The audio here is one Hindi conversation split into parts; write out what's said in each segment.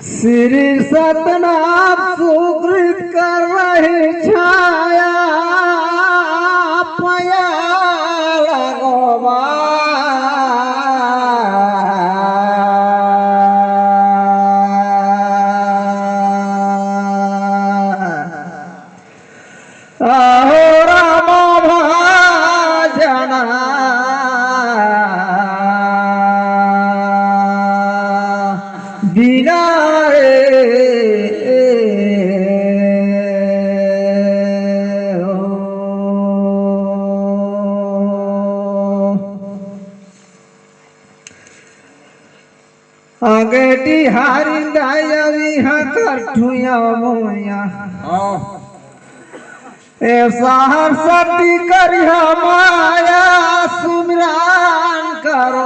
श्री सतनाम सुकृत कर रही छाया पया लगोबा अहो राम भाजना बिना आगेटी हारिंदा यविहा करठुया मोया ऐसा हर सती करिया माया सुमिरान करो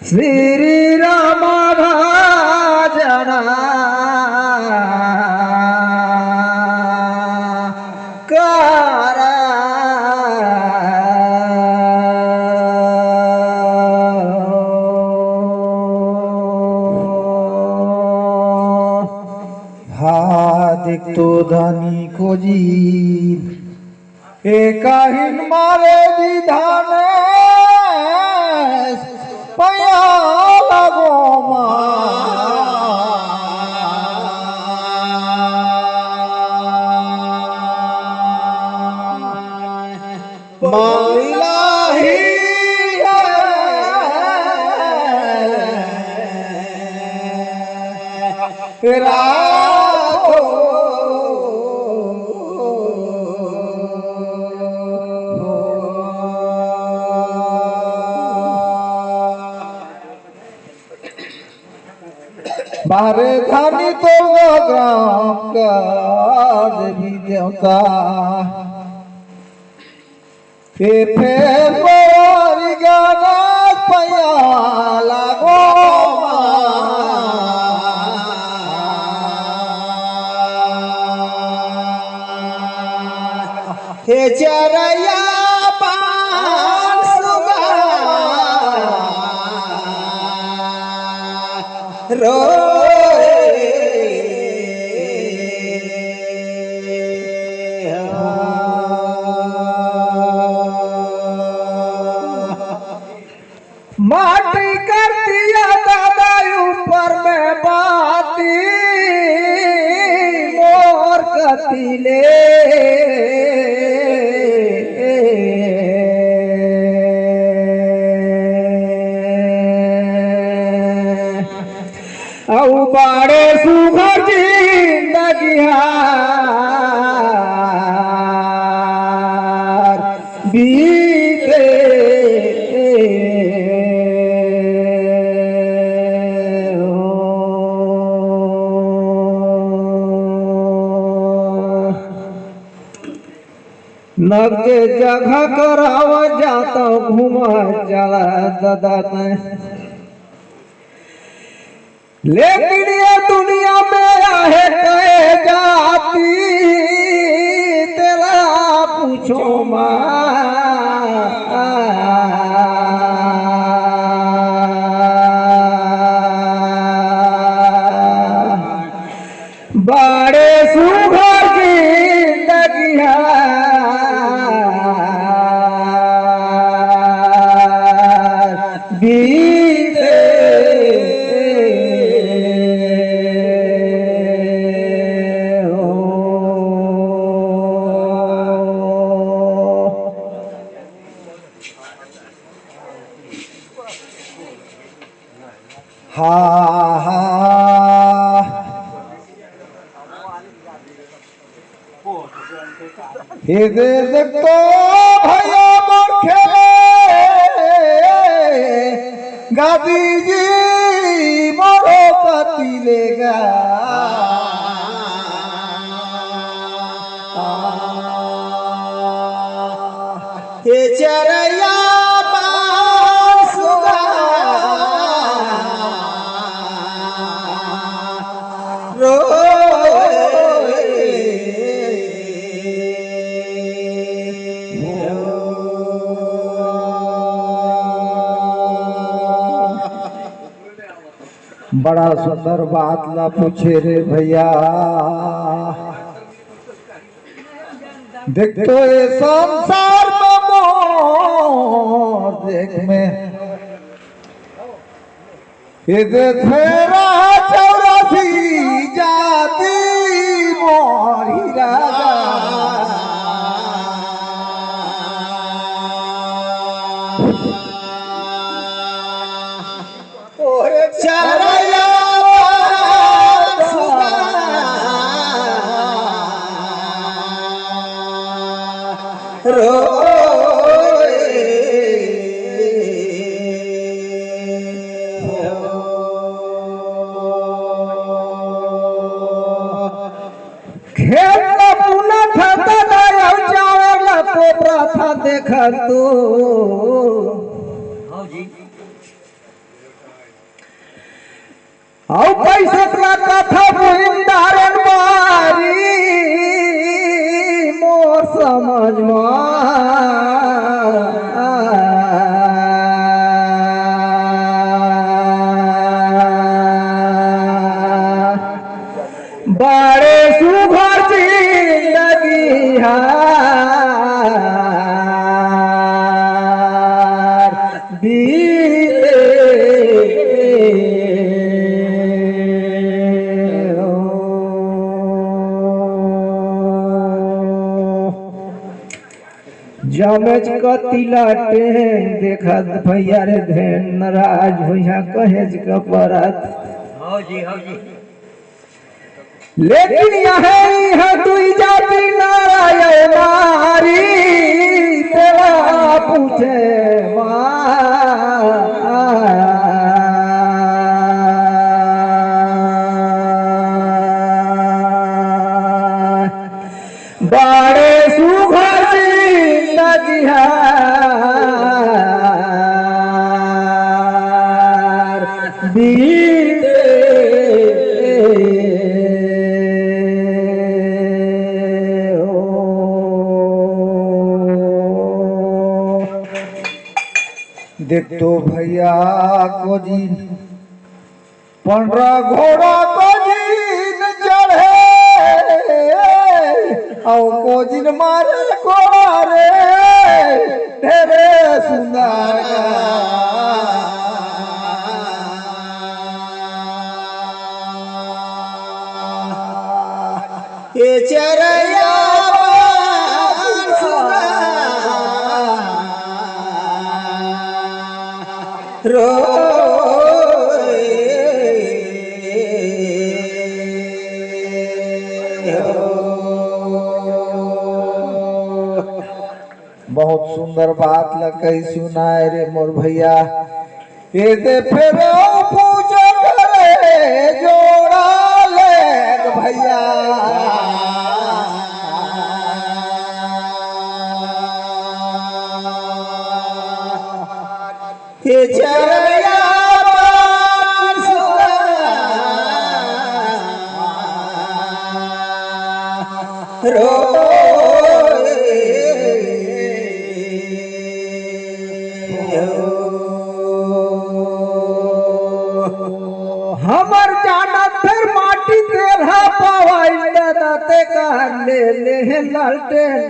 श्री राम भजना तो धनी को जी एकाहीन मारे विधान पया लगो माइला ही बारे धानी तो गाँव का देवी देवता फेर गाना पया लगो हे चरया पान सुगा रो माटी कर दिया दादा ऊपर में बाती मोर कतीले औ बाड़े सुघर जिंदगी बीते नगे जगह करावा जाता घुमा चला दादा लेकिन ये दुनिया में है कहे जाती तेरा पूछो बड़े सुघर जिंदगी बीते हा हा हे देखो भैया मोर खेले गादी जी मोरो पति लेगा हे चरया बड़ा सुंदर बात ला पूछे रे भैया। देख तो ये संसार में मोर देख में ये देख मेरा 84 जाति मोरी राजा। चरया रो खेत पुना था चावल कोबरा था देखा तो आओ पैसा का कथा बुंदारन मारी मोर समझ बड़े सुघर जिंदगी हार जमज कतिला टेन देखत भैया रे धेन नाराज भैया कहेज कपरत। लेकिन यहाँ तू जाति नारायण मारी तेरा पूछे बड़े सुघर जिंदगी हार बीते देख तो भैया को दिन 15 घोड़ा को दिन चढ़े आओ को दिन मारे घोड़ा रे तेरे सुंदर ये चरया रो बहुत सुंदर बात लकई सुनाए रे मोर भैया। ये दे फेरो पूजा करे जोड़ा ले भैया। ये चरया रो हमर जाना फिर माटी तेरा पवाई दाते का ले लालटेन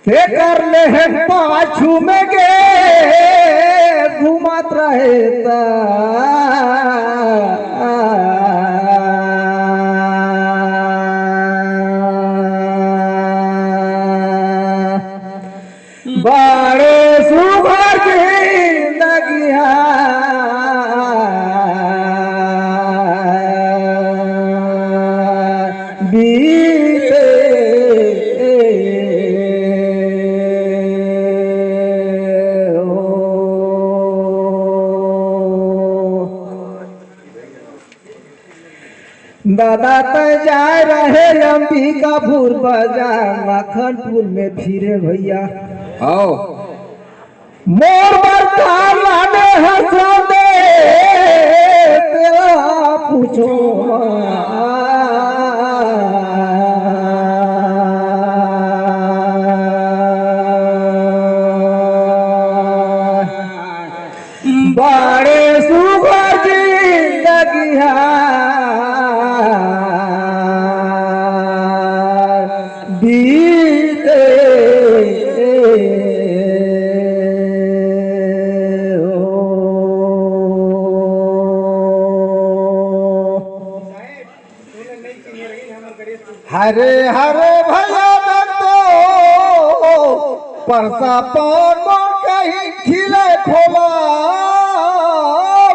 ते कर ले पाछू में गे घुमात रहे बड़े सुघर जिंदगी बीते दादा तो जा रहे अंबिकापुर बाजार मखनपुर में फिरे भैया। आओ मोर बरता लाने हंसा दे तेरा पूछो हरे हरे भैया तो परसा पर कहीं खिले खोला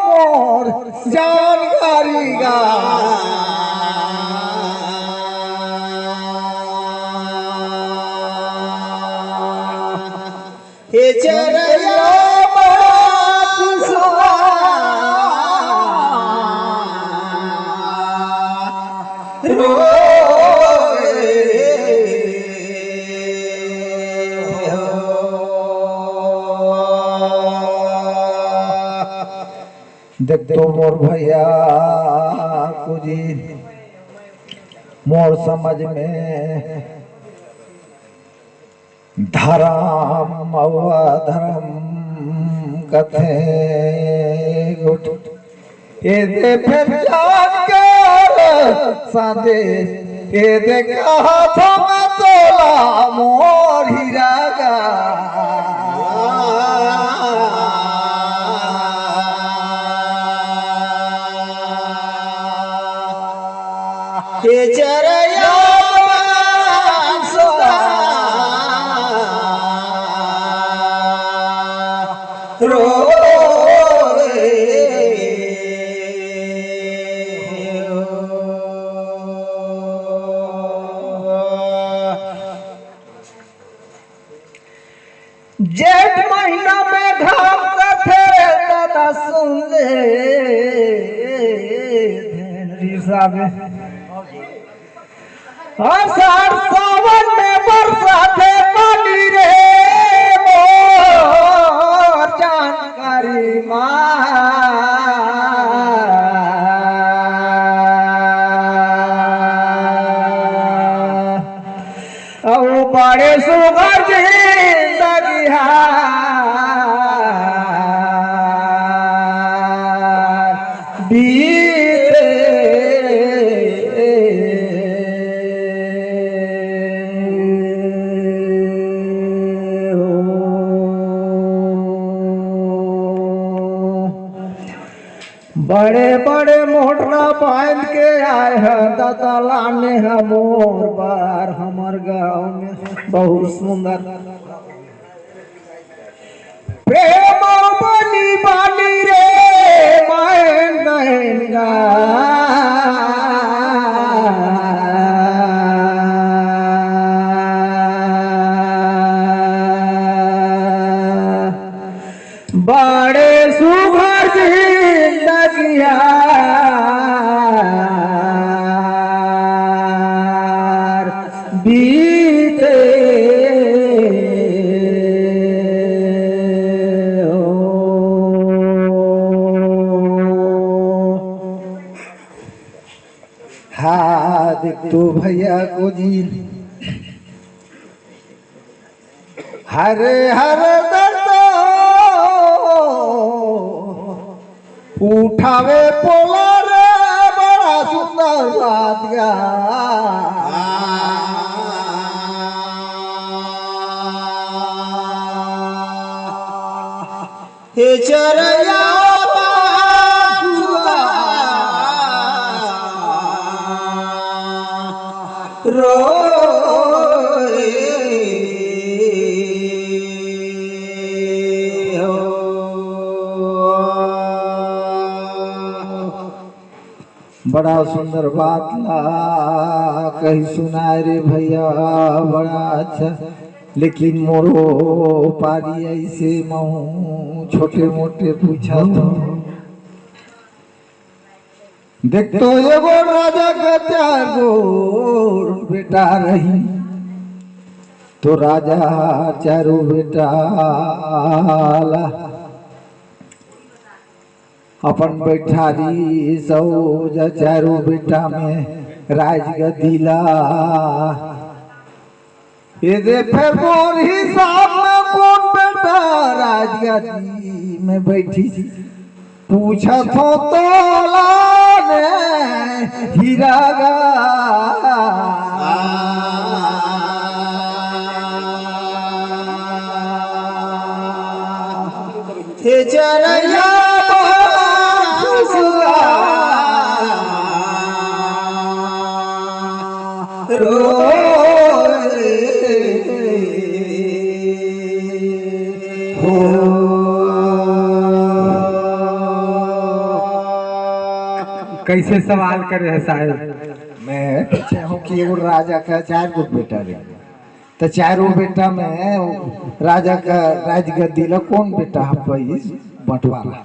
मोर जानकारी गा हे चरया देख तो मोर भैया कुजी मोर समझ में धर्म धर्म कथे गुट ए दे फिर जान कर सादे ए दे कहा था मैं तोला मोर हीरा गा हे चरया जेठ महीना में घाम कथे दादा सुन ले आषाढ़ सावन में बरसाते पानी रे मोर जानकारी माँ बड़े सुगर जिंदगी बीते बड़े बड़े मोटरा बांध के आए हैं दादा लाने हैं मोर बार हमार गाँव में बहुत सुंदर प्रेम बनी बानी रे मायन गहनगा बड़े सुघर जिंदगिया बीते हाँ देख तो भैया को जी हरे हरे दर्द उठावे पोला रे बड़ा सुंदर बात गा हे चरया बड़ा सुंदर बात ला कहीं सुनाए रे भैया बड़ा अच्छा लेकिन मोरो पारी ऐसे महू छोटे मोटे पूछा तो देख तो एगो राजा का चारो बेटा रही तो राजा चारो बेटा ला अपन बैठारी सौ चारो बेटा में राज गदिला ये दे फिर मोर हिसाब में कौन बेटा राज गदी में बैठी पूछा तो तोला ने हीरा गा हे चरया रो कैसे सवाल करे है साहेब? मैं पूछे हूँ कि एगो राजा का 4 गो बेटा रहे, तो 4 बेटा में राजा का राजगद्दी ला कौन बेटा पैस बंटवारा?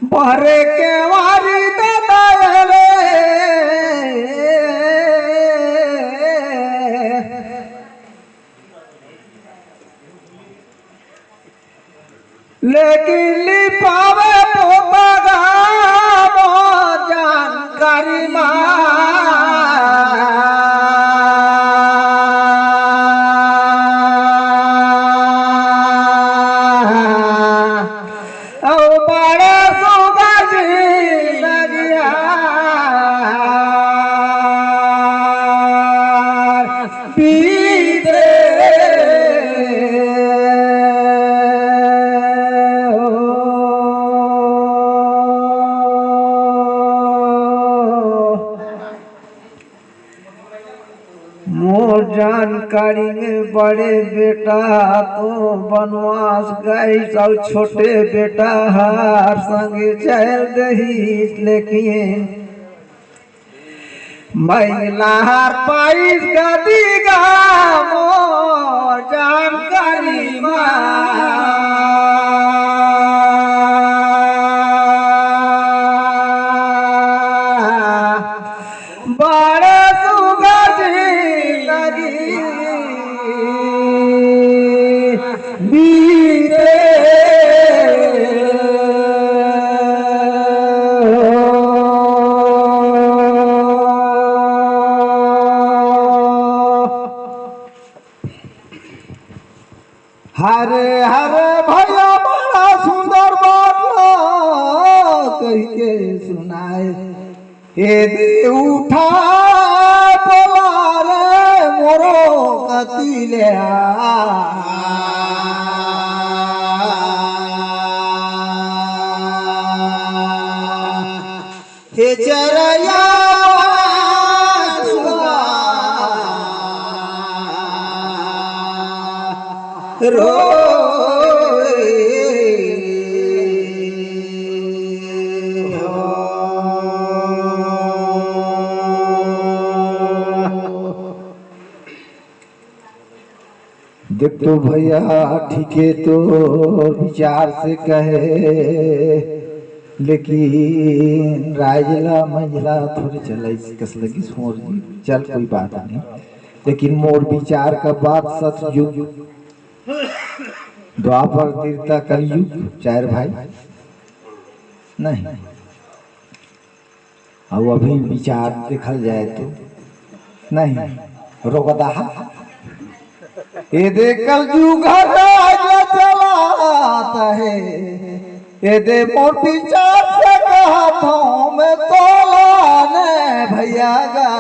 बहरे के वारी दादा रे लेकिन लिपावे पोता गावो जानकारी मोर जानकारी में बड़े बेटा तो बनवास गई, सब छोटे बेटा हार संगे चल दही, लेकिन महिला हार पाइस गदी गा मोर जानकारी बड़े हरे हरे भैया बड़ा सुंदर बात कह के सुनाए, हे दे उठा बोला रे मोरो कतिले हे चरया रो देख तो भैया ठीक है तो विचार से कहे, लेकिन राजला मंजला थोड़ी चल कस लगी सोर जी, चल कोई बात नहीं, लेकिन मोर विचार का बात सच युग द्वापर तीर्था कलयुग 4 भाई नहीं। अब अभी विचार देखल जाए तो नहीं रोकदा ये दे कलयुग राजा चलाता है, ये दे मोर विचार से हाथों में तोला ने भैया गा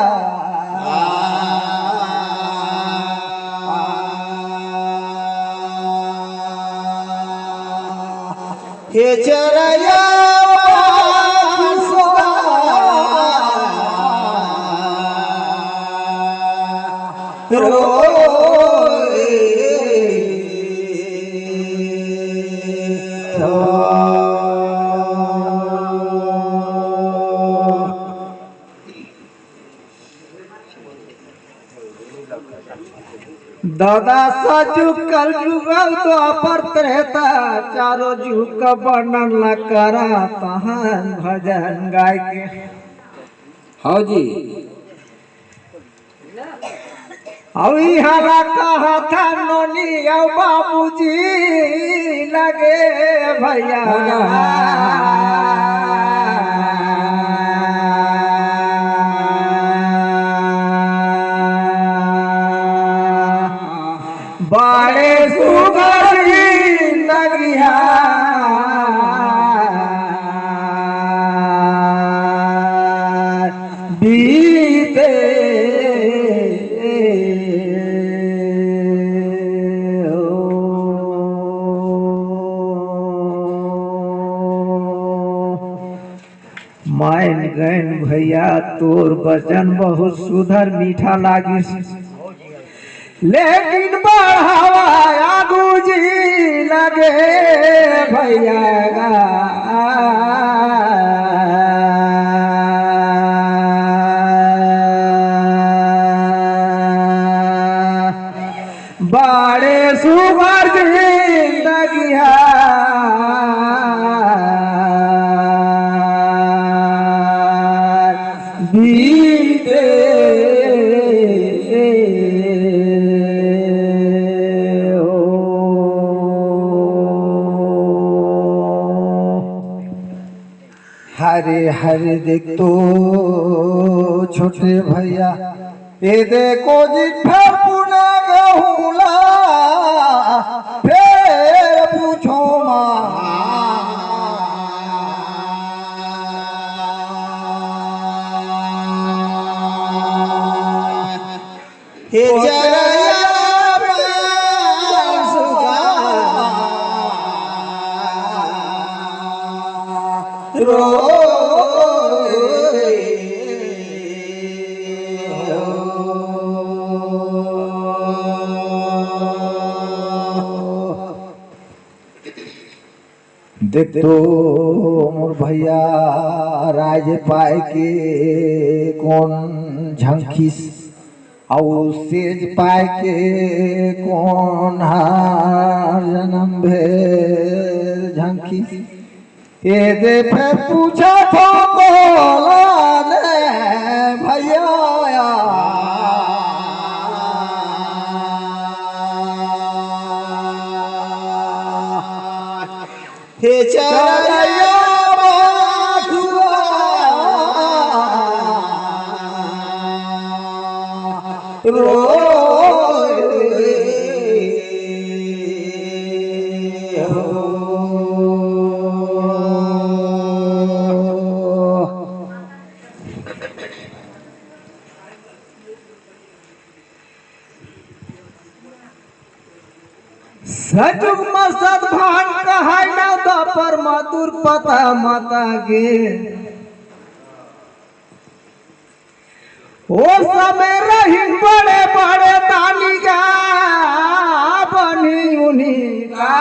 हे चरया दादा सचु कल जुगल तो अपर रहता, चारों जुग का वर्णन न करा तहन भजन गाय के। हाँ जी अभी हला कहा था नोनी औ बाबूजी लगे भैया बड़े सुगरी लगिया बीते मान गैन भैया तोर वचन बहुत सुधर मीठा लागी, लेकिन बढ़ावा आगू जी लगे भैया। बड़े सुगर जिंदगी बीते हरे हरे देख तो छोटे भैया ये देखो जी फिर पुणे गहुला फिर पूछो हे चरया देख तो मोर भैया राज पाए के कौन झंखिस और सेज पाए के कौन हार जन्म भेल झंखिस। ये दे फिर पूछा तो भैया हे चरया सजुग मसद भान कहाय ना पर मधुर पता माता गे ओ समय रही बड़े बड़े तानी गा बनी उन्हीं का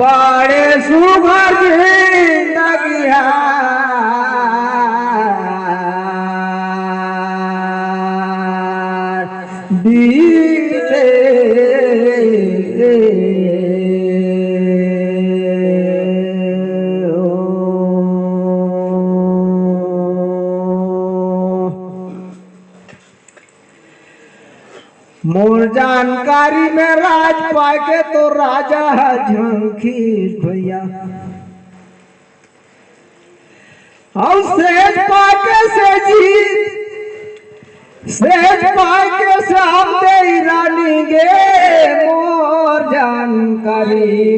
बड़े सुभर बीते मोर जानकारी में राज पाए के तो राजा झंखी भैया और सेज पाके से जीत सेज पाके से हम दे रानी गे मोर जानकारी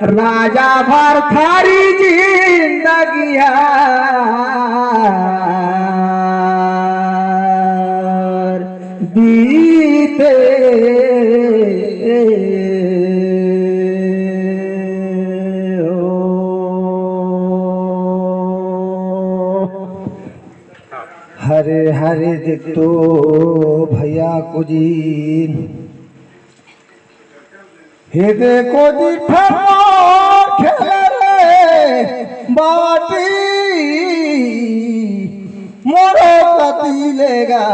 राजा भर थारी जिंदगी बीते हरे हरे देख तो भैया को जी हे देखो जी फरमान खेले रे बाटी मोरो कती लेगा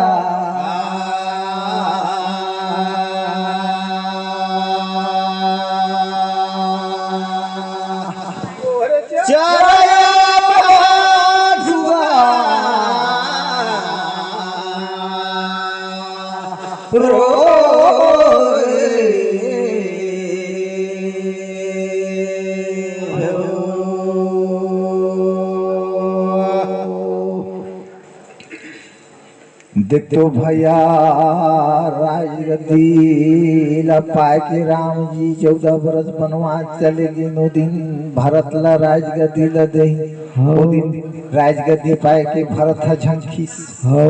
देखो भैया राजगद्दी पाए के राम जी 14 बरस बनवास चले गए। नो दिन भरत ला राजगद्दी ला दे, वो दिन राजगद्दी पाए के भरत था झंखीस हो,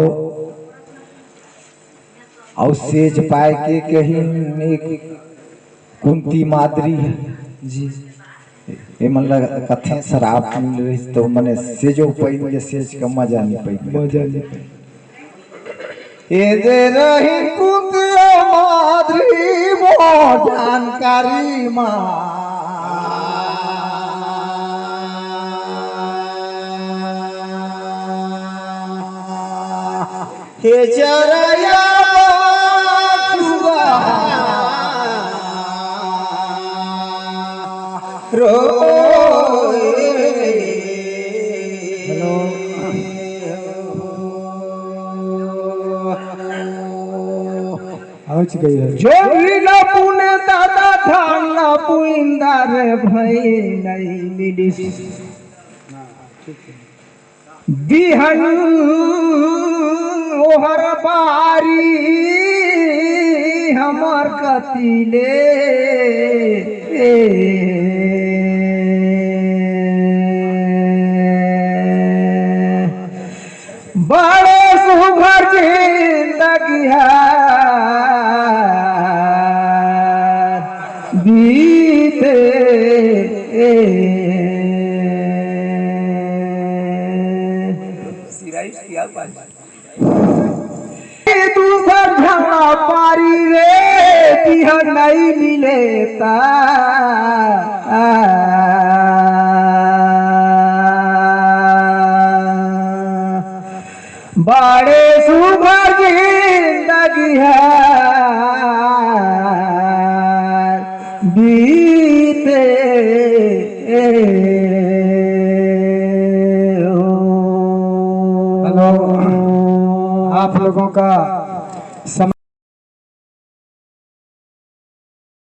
और सेज पाए के कहीं एक कुंती मादरी है जी। ये मन लगा कथे शराब मिल रही तो मने सेजो पहले सेज का मजा नहीं पाई। ये दे रही कुंती मादरी वो जानकारी हे चरया जो ला पुने दादा धान ला पुइंदा रे भई नहीं मिली बिहन ओहर बारी हमर कतिले बड़े सुभर जिंदगी बीते दूसर झगड़ा पारी रे दिया नहीं मिलेता बड़े सुभर जिंदगी है बीते हेलो, आप लोगों का